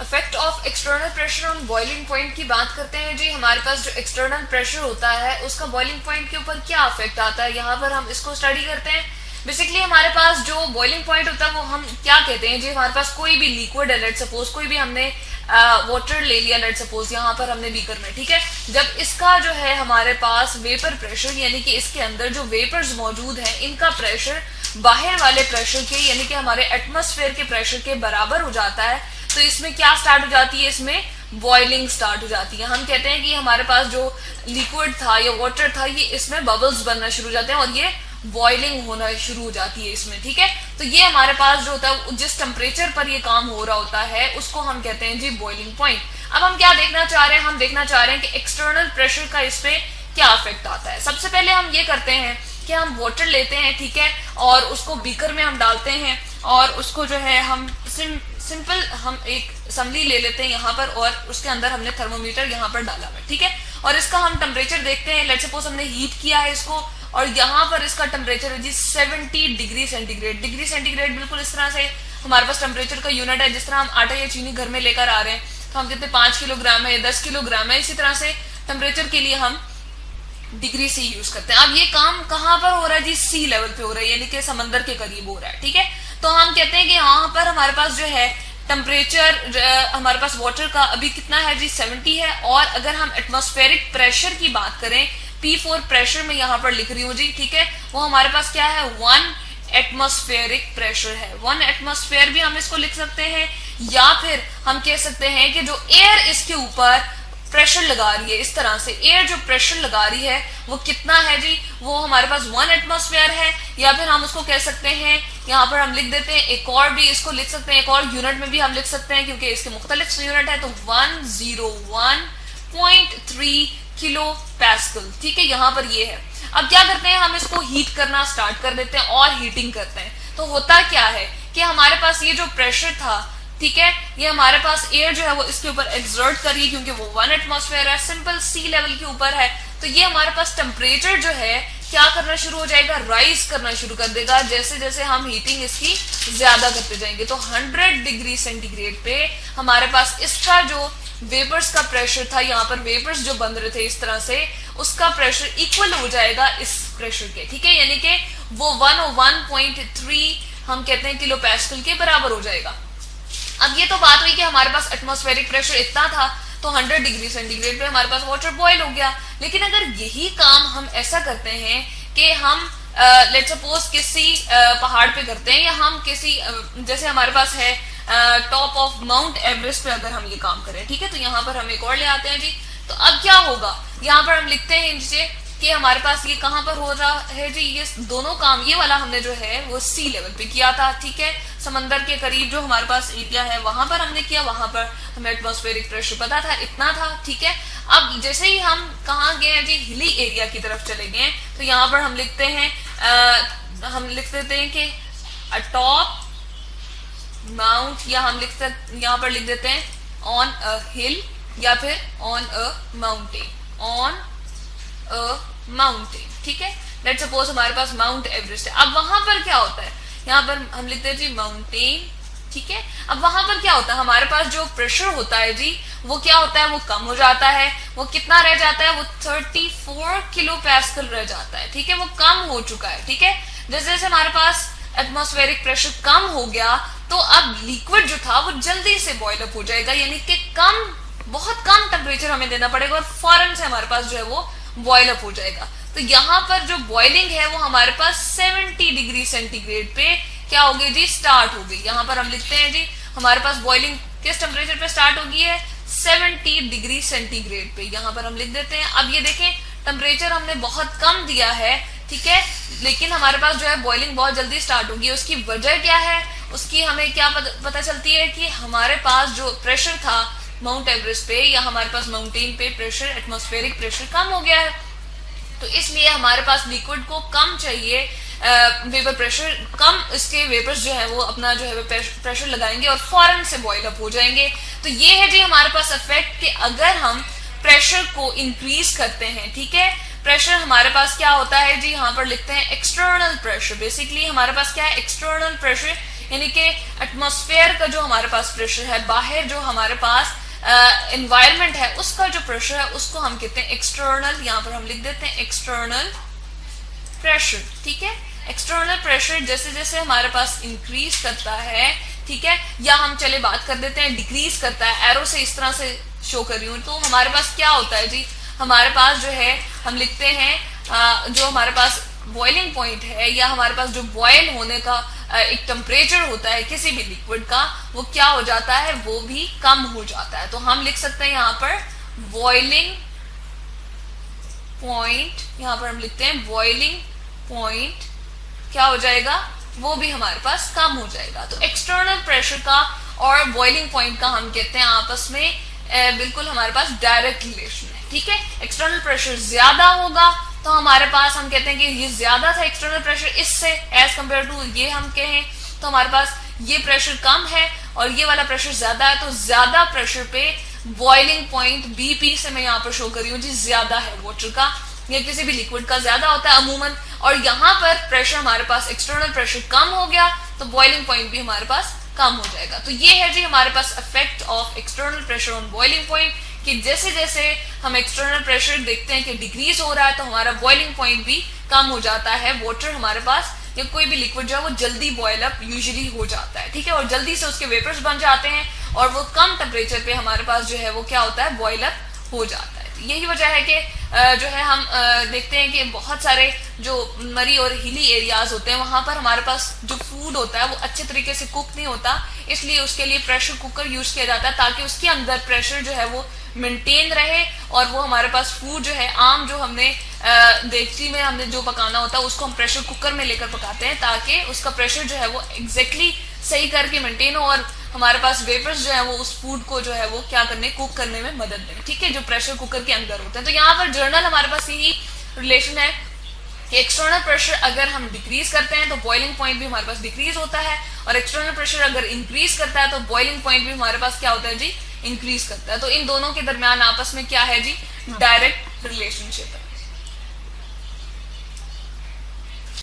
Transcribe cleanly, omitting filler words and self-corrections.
Effect of external pressure on boiling point की बात करते हैं जी। हमारे पास जो एक्सटर्नल प्रेशर होता है उसका बॉइलिंग पॉइंट के ऊपर क्या इफेक्ट आता है, यहाँ पर हम इसको स्टडी करते हैं। बेसिकली हमारे पास जो बॉइलिंग पॉइंट होता है वो हम क्या कहते हैं जी, हमारे पास कोई भी लिक्विड है, लेट सपोज कोई भी हमने वाटर ले लिया, लेट सपोज यहाँ पर हमने बीकर में, ठीक है। जब इसका जो है हमारे पास वेपर प्रेशर यानी कि इसके अंदर जो वेपर्स मौजूद हैं इनका प्रेशर बाहर वाले प्रेशर के यानी कि हमारे एटमॉस्फेयर के प्रेशर के बराबर हो जाता है, तो इसमें क्या स्टार्ट हो जाती है, इसमें बॉइलिंग स्टार्ट हो जाती है। हम कहते हैं कि हमारे पास जो लिक्विड था या वाटर था ये इसमें बबल्स बनना शुरू हो जाते हैं और ये बॉइलिंग होना शुरू हो जाती है इसमें, ठीक है। तो ये हमारे पास जो होता है जिस टेम्परेचर पर ये काम हो रहा होता है उसको हम कहते हैं जी बॉइलिंग पॉइंट। अब हम क्या देखना चाह रहे हैं, हम देखना चाह रहे हैं कि एक्सटर्नल प्रेशर का इस पे क्या इफेक्ट आता है। सबसे पहले हम ये करते हैं कि हम वाटर लेते हैं, ठीक है, और उसको बीकर में हम डालते हैं और उसको जो है हम सिंपल हम एक असम्बली ले लेते हैं यहाँ पर और उसके अंदर हमने थर्मोमीटर यहाँ पर डाला हुआ है, ठीक है, और इसका हम टेम्परेचर देखते हैं। लेट्स सपोज हमने हीट किया है इसको और यहाँ पर इसका टेम्परेचर है जी 70 डिग्री सेंटीग्रेड। डिग्री सेंटीग्रेड बिल्कुल इस तरह से हमारे पास टेम्परेचर का यूनिट है, जिस तरह हम आटा या चीनी घर में लेकर आ रहे हैं तो हम कहते हैं 5 किलोग्राम है, 10 किलोग्राम है, इसी तरह से टेम्परेचर के लिए हम डिग्री से यूज करते हैं। अब ये काम कहाँ पर हो रहा है जी, सी लेवल पे हो रहा है यानी कि समंदर के करीब हो रहा है, ठीक है। तो हम कहते हैं कि यहाँ पर हमारे पास जो है टेम्परेचर हमारे पास वाटर का अभी कितना है जी 70 है, और अगर हम एटमॉस्फेरिक प्रेशर की बात करें, P4 प्रेशर में यहाँ पर लिख रही हूँ जी, ठीक है, वो हमारे पास क्या है 1 एटमॉस्फेरिक प्रेशर है। 1 एटमॉस्फेयर भी हम इसको लिख सकते हैं या फिर हम कह सकते हैं कि जो एयर इसके ऊपर प्रेशर लगा रही है, इस तरह से एयर जो प्रेशर लगा रही है वो कितना है जी, वो हमारे पास 1 एटमॉस्फेयर है। या फिर हम उसको कह सकते हैं, यहाँ पर हम लिख देते हैं एक और भी इसको लिख सकते हैं, एक और यूनिट में भी हम लिख सकते हैं क्योंकि इसके मुख्तलिफ यूनिट है, तो 101.3 किलो पैस्कल, ठीक है, यहाँ पर ये है। अब क्या करते हैं, हम इसको हीट करना स्टार्ट कर देते हैं और हीटिंग करते हैं। तो होता क्या है कि हमारे पास ये जो प्रेशर था, ठीक है, ये हमारे पास एयर जो है वो इसके ऊपर एक्सर्ट कर रही है क्योंकि वो 1 एटमॉस्फेयर है, सिंपल सी लेवल के ऊपर है। तो ये हमारे पास टेम्परेचर जो है क्या करना शुरू हो जाएगा, राइज करना शुरू कर देगा जैसे जैसे हम हीटिंग इसकी ज्यादा करते जाएंगे। तो 100 डिग्री सेंटीग्रेड पे हमारे पास इसका जो वेपर्स का प्रेशर था, यहाँ पर वेपर्स जो बन रहे थे इस तरह से, उसका प्रेशर इक्वल हो जाएगा इस प्रेशर के, ठीक है, यानी कि वो 101.3 हम कहते हैं किलो पैस्कल के बराबर हो जाएगा। अब ये तो बात हुई कि हमारे पास एटमॉस्फेरिक प्रेशर इतना था तो 100 डिग्री सेंटीग्रेड पे हमारे पास वाटर बॉयल हो गया। लेकिन अगर यही काम हम ऐसा करते हैं कि हम लेट्स सपोज किसी पहाड़ पे करते हैं या हम किसी जैसे हमारे पास है टॉप ऑफ माउंट एवरेस्ट पे अगर हम ये काम करें, ठीक है, तो यहाँ पर हम एक और ले आते हैं जी। तो अब क्या होगा, यहाँ पर हम लिखते हैं नीचे कि हमारे पास ये कहाँ पर हो रहा है जी, ये दोनों काम ये वाला हमने जो है वो सी लेवल पे किया था, ठीक है, समंदर के करीब जो हमारे पास एरिया है वहां पर हमने किया, वहां पर हमें एटमॉस्फेरिक प्रेशर पता था इतना था, ठीक है। अब जैसे ही हम कहाँ गए हैं जी, हिली एरिया की तरफ चले गए, तो यहाँ पर हम लिखते हैं हम लिख देते हैं कि टॉप माउंट, या हम यहाँ पर लिख देते हैं ऑन अ हिल या फिर on a mountain, on a mountain, ठीक है। लेट्स सपोज हमारे पास माउंट एवरेस्ट है। अब वहां पर क्या होता है, यहाँ पर हम लिखते हैं जी माउंटेन, ठीक है। अब वहां पर क्या होता है, हमारे पास जो प्रेशर होता है जी वो क्या होता है, वो कम हो जाता है। वो कितना रह जाता है, वो 34 किलो पैस्कल रह जाता है, ठीक है, वो कम हो चुका है, ठीक है। जैसे जैसे हमारे पास एटमॉस्फेरिक प्रेशर कम हो गया तो अब लिक्विड जो था वो जल्दी से बॉयल अप हो जाएगा, यानी कि बहुत कम टेम्परेचर हमें देना पड़ेगा और फौरन से हमारे पास जो है वो बॉयल अप हो जाएगा। तो यहाँ पर जो बॉइलिंग है वो हमारे पास 70 डिग्री सेंटीग्रेड पे क्या होगी जी, स्टार्ट हो गई। यहाँ पर हम लिखते हैं जी हमारे पास बॉइलिंग किस टेम्परेचर पे स्टार्ट होगी है, 70 डिग्री सेंटीग्रेड पे, यहाँ पर हम लिख देते हैं। अब ये देखें टेम्परेचर हमने बहुत कम दिया है, ठीक है, लेकिन हमारे पास जो है बॉइलिंग बहुत जल्दी स्टार्ट होगी। उसकी वजह क्या है, उसकी हमें क्या पता चलती है कि हमारे पास जो प्रेशर था माउंट एवरेस्ट पे या हमारे पास माउंटेन पे प्रेशर, एटमॉस्फेरिक प्रेशर कम हो गया है, तो इसलिए हमारे पास लिक्विड को कम चाहिए, वेपर प्रेशर कम, इसके वेपर्स जो है वो अपना जो है प्रेशर लगाएंगे और फौरन से बॉयल अप हो जाएंगे। तो ये है जी हमारे पास इफेक्ट कि अगर हम प्रेशर को इंक्रीज करते हैं, ठीक है, प्रेशर हमारे पास क्या होता है जी, यहाँ पर लिखते हैं एक्सटर्नल प्रेशर। बेसिकली हमारे पास क्या है, एक्सटर्नल प्रेशर यानी कि एटमॉस्फेयर का जो हमारे पास प्रेशर है, बाहर जो हमारे पास एनवायरनमेंट है उसका जो प्रेशर है उसको हम कहते हैं एक्सटर्नल, यहाँ पर हम लिख देते हैं एक्सटर्नल प्रेशर। ठीक है, एक्सटर्नल प्रेशर जैसे जैसे हमारे पास इंक्रीज करता है, ठीक है, या हम चले बात कर देते हैं डिक्रीज करता है, एरो से इस तरह से शो कर रही हूं, तो हमारे पास क्या होता है जी, हमारे पास जो है हम लिखते हैं जो हमारे पास बॉइलिंग पॉइंट है या हमारे पास जो बॉयल होने का एक टेम्परेचर होता है किसी भी लिक्विड का, वो क्या हो जाता है, वो भी कम हो जाता है। तो हम लिख सकते हैं यहाँ पर बॉइलिंग पॉइंट, यहाँ पर हम लिखते हैं बॉइलिंग पॉइंट क्या हो जाएगा, वो भी हमारे पास कम हो जाएगा। तो एक्सटर्नल प्रेशर का और बॉइलिंग पॉइंट का हम कहते हैं आपस में बिल्कुल हमारे पास डायरेक्ट रिलेशन है। ठीक है, एक्सटर्नल प्रेशर ज्यादा होगा तो हमारे पास हम कहते हैं कि ये ज्यादा था एक्सटर्नल प्रेशर इससे एज कंपेयर टू ये हम कहें तो हमारे पास ये प्रेशर कम है और ये वाला प्रेशर ज्यादा है, तो ज्यादा प्रेशर पे बॉइलिंग पॉइंट बीपी से मैं यहाँ पर शो कर रही हूँ जी, ज्यादा है वाटर का या किसी भी लिक्विड का ज्यादा होता है अमूमन, और यहाँ पर प्रेशर हमारे पास एक्सटर्नल प्रेशर कम हो गया तो बॉइलिंग पॉइंट भी हमारे पास कम हो जाएगा। तो ये है जी हमारे पास effect of external pressure on boiling point, कि जैसे जैसे हम एक्सटर्नल प्रेशर देखते हैं कि डिक्रीज हो रहा है तो हमारा बॉइलिंग पॉइंट भी कम हो जाता है, वाटर हमारे पास या कोई भी लिक्विड जो है वो जल्दी बॉयल अप यूजुअली हो जाता है। ठीक है, और जल्दी से उसके वेपर्स बन जाते हैं और वो कम टेम्परेचर पे हमारे पास जो है वो क्या होता है, बॉयल अप हो जाता है। तो यही वजह है कि जो है हम देखते हैं कि बहुत सारे जो मरी और हिली एरियाज होते हैं वहां पर हमारे पास जो फूड होता है वो अच्छे तरीके से कुक नहीं होता, इसलिए उसके लिए प्रेशर कुकर यूज किया जाता है ताकि उसके अंदर प्रेशर जो है वो मेंटेन रहे और वो हमारे पास फूड जो है आम जो हमने देगची में हमने जो पकाना होता है उसको हम प्रेशर कुकर में लेकर पकाते हैं ताकि उसका प्रेशर जो है वो एग्जैक्टली सही करके मेंटेन हो और हमारे पास वेपर्स जो है वो उस फूड को जो है वो क्या करने, कुक करने में मदद दें। ठीक है, जो प्रेशर कुकर के अंदर होते हैं। तो यहाँ पर जर्नल हमारे पास यही रिलेशन है कि एक्सटर्नल प्रेशर अगर हम डिक्रीज करते हैं तो बॉइलिंग पॉइंट भी हमारे पास डिक्रीज होता है, और एक्सटर्नल प्रेशर अगर इंक्रीज करता है तो बॉइलिंग पॉइंट भी हमारे पास क्या होता है जी, इंक्रीज करता है। तो इन दोनों के दरमियान आपस में क्या है जी, डायरेक्ट रिलेशनशिप है।